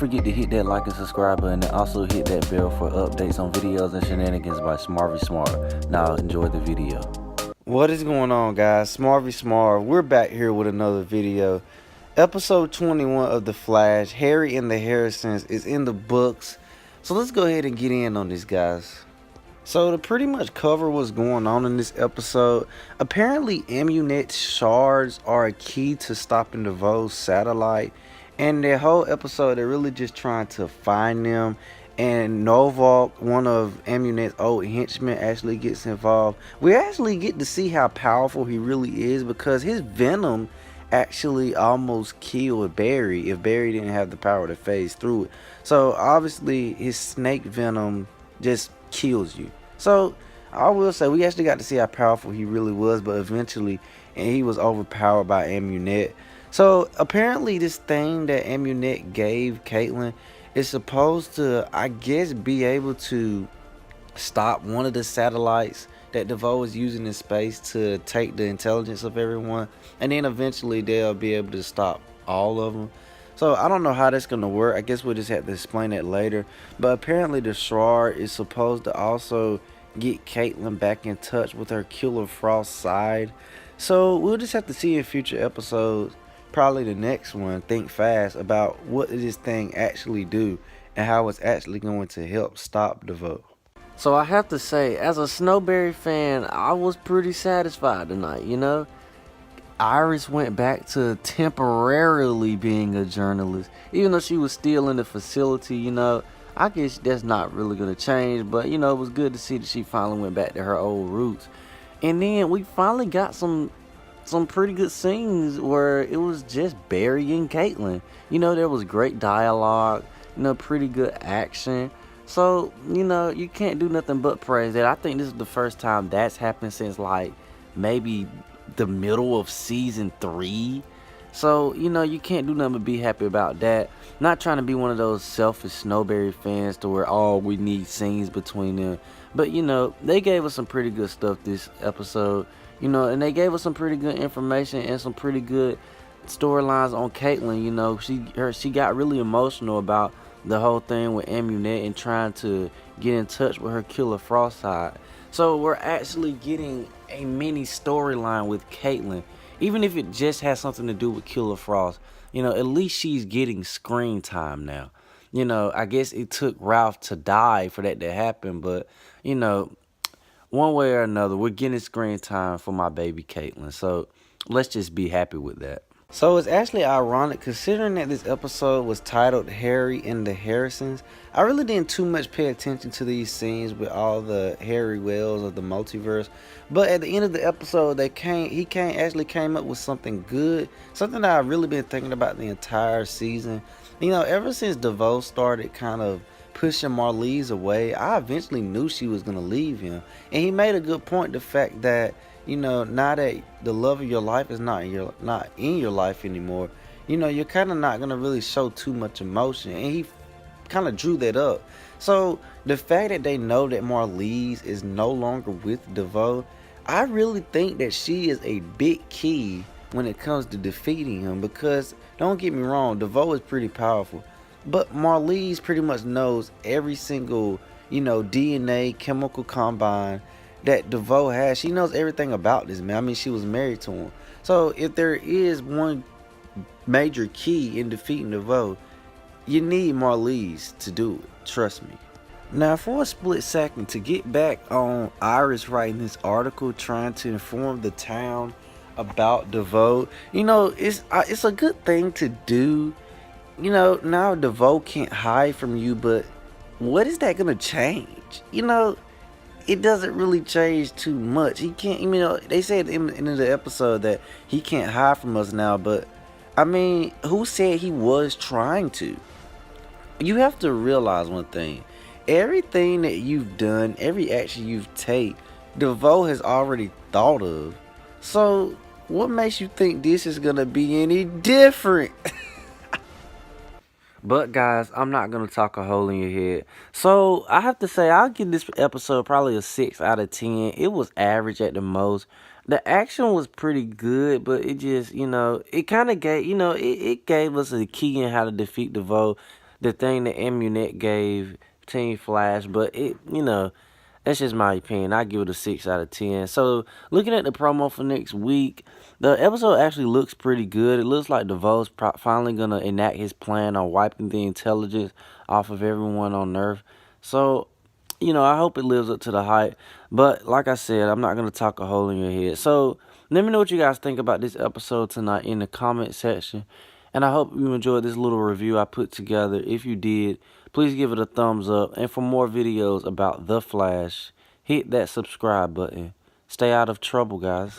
forget to hit that like and subscribe button, and also hit that bell for updates on videos and shenanigans by Smarvy Smart. Now enjoy the video. What is going on, guys? Smarvy Smart. We're back here with another video. Episode 21 of The Flash, Harry and the Harrisons, is in the books. So let's go ahead and get in on this, guys. So to pretty much cover what's going on in this episode, apparently Amunet's shards are a key to stopping Reveiw's satellite. And the whole episode, they're really just trying to find them. And Novak, one of Amunet's old henchmen, actually gets involved. We actually get to see how powerful he really is, because his venom actually almost killed Barry if Barry didn't have the power to phase through it. So obviously his snake venom just kills you. So I will say we actually got to see how powerful he really was, but eventually he was overpowered by Amunet. So apparently this thing that Amunet gave Caitlin is supposed to, I guess, be able to stop one of the satellites that Reveiw is using in space to take the intelligence of everyone, and then eventually they'll be able to stop all of them. So I don't know how that's gonna work. I guess we'll just have to explain that later. But apparently the shard is supposed to also get Caitlin back in touch with her Killer Frost side. So we'll just have to see in future episodes, probably the next one, Think Fast, about what did this thing actually do and how it's actually going to help stop Reveiw. So I have to say, as a Snowberry fan, I was pretty satisfied tonight, you know? Iris went back to temporarily being a journalist, even though she was still in the facility, you know. I guess that's not really going to change, but, you know, it was good to see that she finally went back to her old roots. And then we finally got some pretty good scenes where it was just Barry and Caitlin. You know, there was great dialogue, you know, pretty good action. So, you know, you can't do nothing but praise that. I think this is the first time that's happened since, like, maybe the middle of season 3. So, you know, you can't do nothing but be happy about that. Not trying to be one of those selfish Snowberry fans to where, oh, we need scenes between them. But, you know, they gave us some pretty good stuff this episode. You know, and they gave us some pretty good information and some pretty good storylines on Caitlin. You know, she got really emotional about the whole thing with Amunet and trying to get in touch with her Killer Frost side. So we're actually getting a mini storyline with Caitlin, even if it just has something to do with Killer Frost. You know, at least she's getting screen time now. You know, I guess it took Ralph to die for that to happen, but, you know, one way or another, we're getting screen time for my baby Caitlin. So let's just be happy with that. So it's actually ironic, considering that this episode was titled Harry and the Harrisons. I really didn't too much pay attention to these scenes with all the Harry Wells of the multiverse. But at the end of the episode, he actually came up with something good. Something that I've really been thinking about the entire season. You know, ever since Reveiw started kind of pushing Marlize away, I eventually knew she was going to leave him. And he made a good point, the fact that, you know, now that the love of your life is not in your life anymore, you know, you're kind of not going to really show too much emotion. And he kind of drew that up. So the fact that they know that Marlize is no longer with Reveiw, I really think that she is a big key when it comes to defeating him. Because, don't get me wrong, Reveiw is pretty powerful, but Marlize pretty much knows every single, you know, DNA chemical combine that Reveiw has. She knows everything about this man. I mean, she was married to him. So if there is one major key in defeating Reveiw, you need Marlize to do it. Trust me. Now, for a split second, to get back on Iris writing this article trying to inform the town about Reveiw, you know, it's a good thing to do. You know, now Reveiw can't hide from you, but what is that gonna change? You know, it doesn't really change too much. He can't, you know, they said in the end of the episode that he can't hide from us now, but I mean, who said he was trying to? You have to realize one thing. Everything that you've done, every action you've taken, Reveiw has already thought of. So what makes you think this is gonna be any different? But guys, I'm not going to talk a hole in your head. So I have to say, I'll give this episode probably a 6 out of 10. It was average at the most. The action was pretty good, but it just, you know, it kind of gave, you know, it gave us a key in how to defeat Reveiw. the thing that Amunet gave Team Flash, but that's just my opinion. I give it a 6 out of 10. So, looking at the promo for next week, the episode actually looks pretty good. It looks like DeVoe's finally going to enact his plan on wiping the intelligence off of everyone on Earth. So, I hope it lives up to the hype. But, like I said, I'm not going to talk a hole in your head. So, let me know what you guys think about this episode tonight in the comment section. And I hope you enjoyed this little review I put together. If you did, please give it a thumbs up. And for more videos about The Flash, hit that subscribe button. Stay out of trouble, guys.